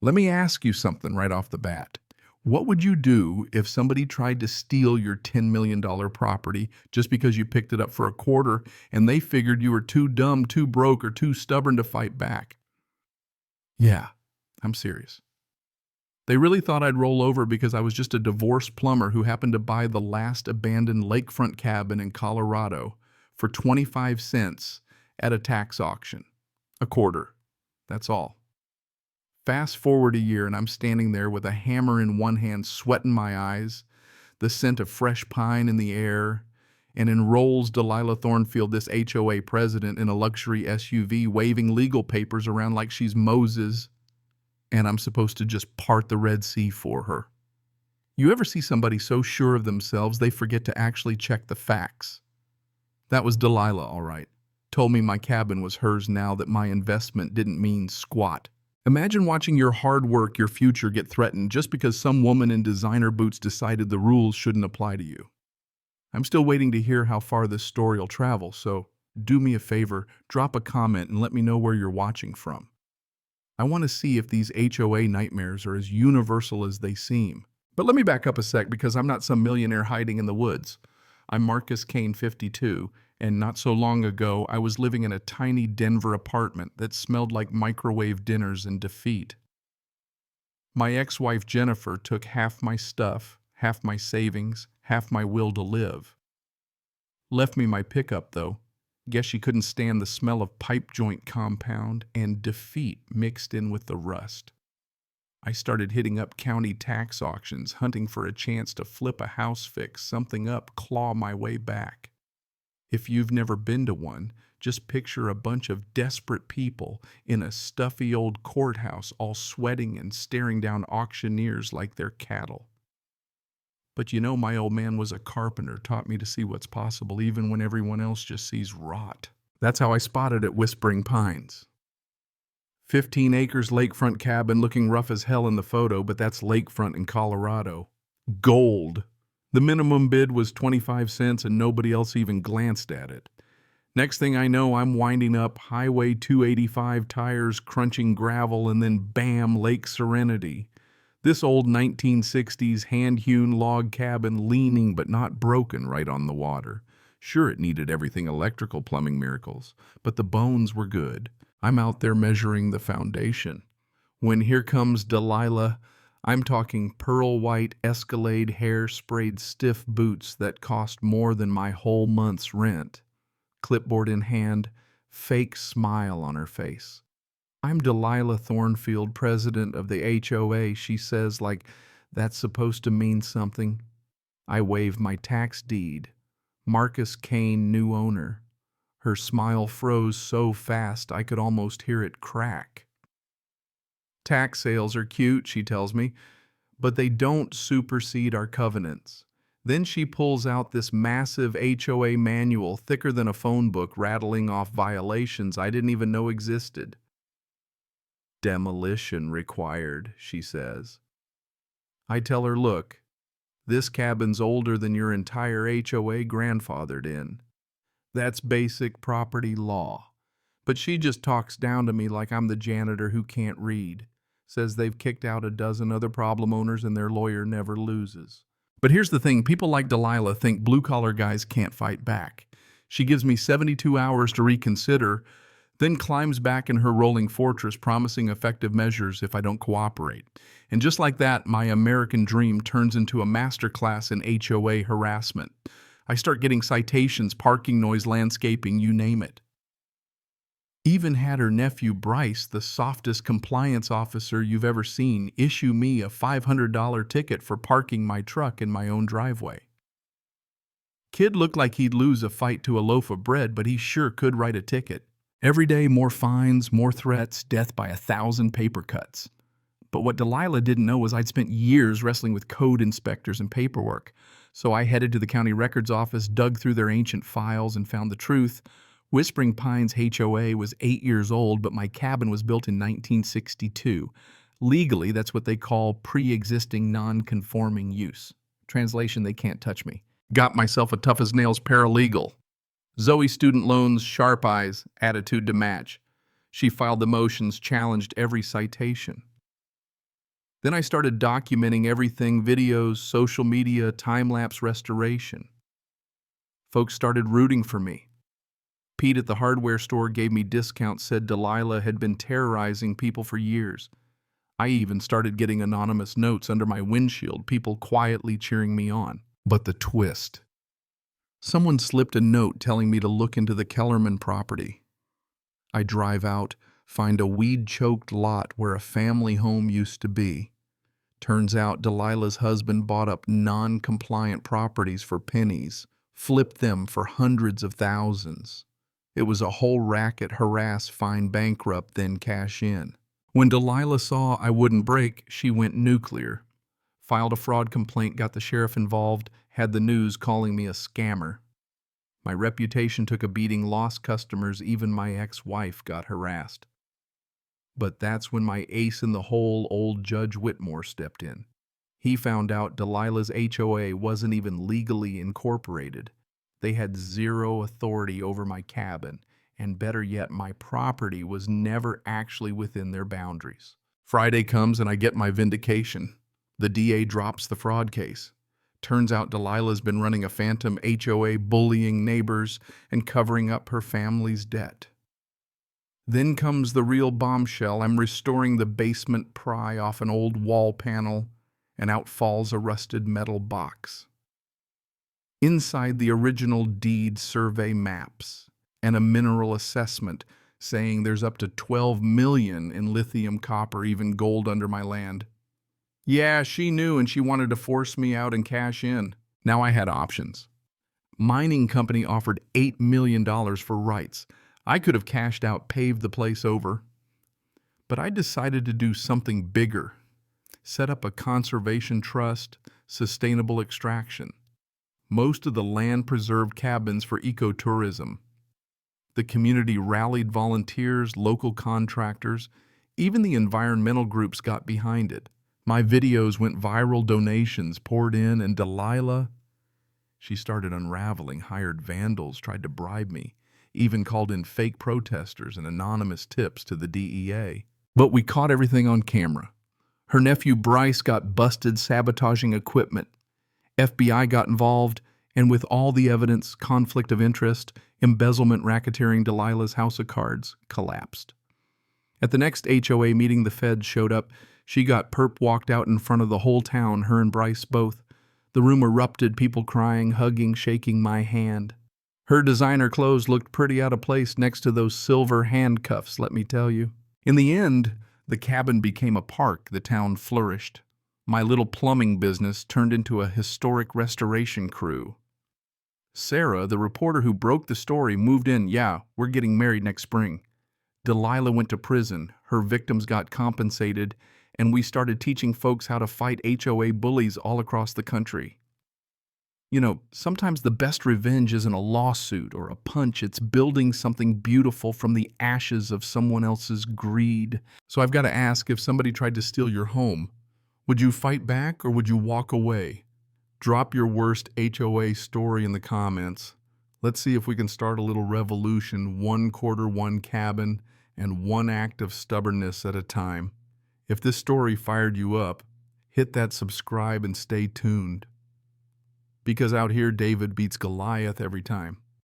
Let me ask you something right off the bat. What would you do if somebody tried to steal your $10 million property just because you picked it up for a quarter and they figured you were too dumb, too broke, or too stubborn to fight back? Yeah, I'm serious. They really thought I'd roll over because I was just a divorced plumber who happened to buy the last abandoned lakefront cabin in Colorado for 25 cents at a tax auction. A quarter. That's all. Fast forward a year, and I'm standing there with a hammer in one hand, sweat in my eyes, the scent of fresh pine in the air, and in rolls Delilah Thornfield, this HOA president, in a luxury SUV, waving legal papers around like she's Moses, and I'm supposed to just part the Red Sea for her. You ever see somebody so sure of themselves they forget to actually check the facts? That was Delilah, all right. Told me my cabin was hers now that my investment didn't mean squat. Imagine watching your hard work, your future get threatened just because some woman in designer boots decided the rules shouldn't apply to you. I'm still waiting to hear how far this story will travel, so do me a favor, drop a comment and let me know where you're watching from. I want to see if these HOA nightmares are as universal as they seem. But let me back up a sec because I'm not some millionaire hiding in the woods. I'm Marcus Kane, 52, and not so long ago I was living in a tiny Denver apartment that smelled like microwave dinners and defeat. My ex-wife Jennifer took half my stuff, half my savings, half my will to live. Left me my pickup though. Guess she couldn't stand the smell of pipe joint compound and defeat mixed in with the rust. I started hitting up county tax auctions, hunting for a chance to flip a house fix, something up, claw my way back. If you've never been to one, just picture a bunch of desperate people in a stuffy old courthouse all sweating and staring down auctioneers like they're cattle. But you know, my old man was a carpenter, taught me to see what's possible even when everyone else just sees rot. That's how I spotted at Whispering Pines. 15 acres lakefront cabin looking rough as hell in the photo, but that's lakefront in Colorado. Gold. The minimum bid was 25 cents and nobody else even glanced at it. Next thing I know, I'm winding up Highway 285 tires, crunching gravel, and then bam, Lake Serenity. This old 1960s hand-hewn log cabin leaning but not broken right on the water. Sure, it needed everything electrical plumbing miracles, but the bones were good. I'm out there measuring the foundation. When here comes Delilah, I'm talking pearl white Escalade hair-sprayed stiff boots that cost more than my whole month's rent. Clipboard in hand, fake smile on her face. I'm Delilah Thornfield, president of the HOA, she says, like that's supposed to mean something. I wave my tax deed. Marcus Kane, new owner. Her smile froze so fast I could almost hear it crack. Tax sales are cute, she tells me, but they don't supersede our covenants. Then she pulls out this massive HOA manual, thicker than a phone book, rattling off violations I didn't even know existed. Demolition required, she says. I tell her, look, this cabin's older than your entire HOA grandfathered in. That's basic property law. But she just talks down to me like I'm the janitor who can't read. Says they've kicked out a dozen other problem owners and their lawyer never loses. But here's the thing, people like Delilah think blue-collar guys can't fight back. She gives me 72 hours to reconsider, then climbs back in her rolling fortress promising effective measures if I don't cooperate. And just like that, my American dream turns into a masterclass in HOA harassment. I start getting citations, parking noise, landscaping, you name it. Even had her nephew Bryce, the softest compliance officer you've ever seen, issue me a $500 ticket for parking my truck in my own driveway. Kid looked like he'd lose a fight to a loaf of bread, but he sure could write a ticket. Every day, more fines, more threats, death by 1,000 paper cuts. But what Delilah didn't know was I'd spent years wrestling with code inspectors and paperwork. So I headed to the county records office, dug through their ancient files, and found the truth. Whispering Pines HOA was 8 years old, but my cabin was built in 1962. Legally, that's what they call pre-existing non-conforming use. Translation, they can't touch me. Got myself a tough-as-nails paralegal. Zoe student loans, sharp eyes, attitude to match. She filed the motions, challenged every citation. Then I started documenting everything: videos, social media, time-lapse restoration. Folks started rooting for me. Pete at the hardware store gave me discounts, said Delilah had been terrorizing people for years. I even started getting anonymous notes under my windshield, people quietly cheering me on. But the twist. Someone slipped a note telling me to look into the Kellerman property. I drive out, find a weed-choked lot where a family home used to be. Turns out Delilah's husband bought up non-compliant properties for pennies, flipped them for hundreds of thousands. It was a whole racket: harass, fine, bankrupt, then cash in. When Delilah saw I wouldn't break, she went nuclear. Filed a fraud complaint, got the sheriff involved, had the news calling me a scammer. My reputation took a beating, lost customers, even my ex-wife got harassed. But that's when my ace in the hole, old Judge Whitmore, stepped in. He found out Delilah's HOA wasn't even legally incorporated. They had zero authority over my cabin, and better yet, my property was never actually within their boundaries. Friday comes and I get my vindication. The DA drops the fraud case. Turns out Delilah's been running a phantom HOA, bullying neighbors and covering up her family's debt. Then comes the real bombshell. I'm restoring the basement pry off an old wall panel, and out falls a rusted metal box. Inside, the original deed survey maps and a mineral assessment saying there's up to 12 million in lithium, copper, even gold under my land. Yeah, she knew, and she wanted to force me out and cash in. Now I had options. Mining company offered $8 million for rights. I could have cashed out, paved the place over. But I decided to do something bigger. Set up a conservation trust, sustainable extraction. Most of the land preserved cabins for ecotourism. The community rallied volunteers, local contractors, even the environmental groups got behind it. My videos went viral, donations poured in, and Delilah, she started unraveling, hired vandals, tried to bribe me, even called in fake protesters and anonymous tips to the DEA. But we caught everything on camera. Her nephew Bryce got busted sabotaging equipment. FBI got involved, and with all the evidence, conflict of interest, embezzlement, racketeering, Delilah's house of cards collapsed. At the next HOA meeting, the feds showed up. She got perp walked out in front of the whole town, her and Bryce both. The room erupted, people crying, hugging, shaking my hand. Her designer clothes looked pretty out of place next to those silver handcuffs, let me tell you. In the end, the cabin became a park. The town flourished. My little plumbing business turned into a historic restoration crew. Sarah, the reporter who broke the story, moved in. Yeah, we're getting married next spring. Delilah went to prison. Her victims got compensated, and we started teaching folks how to fight HOA bullies all across the country. You know, sometimes the best revenge isn't a lawsuit or a punch. It's building something beautiful from the ashes of someone else's greed. So I've got to ask, if somebody tried to steal your home, would you fight back or would you walk away? Drop your worst HOA story in the comments. Let's see if we can start a little revolution, one quarter, one cabin, and one act of stubbornness at a time. If this story fired you up, hit that subscribe and stay tuned. Because out here, David beats Goliath every time.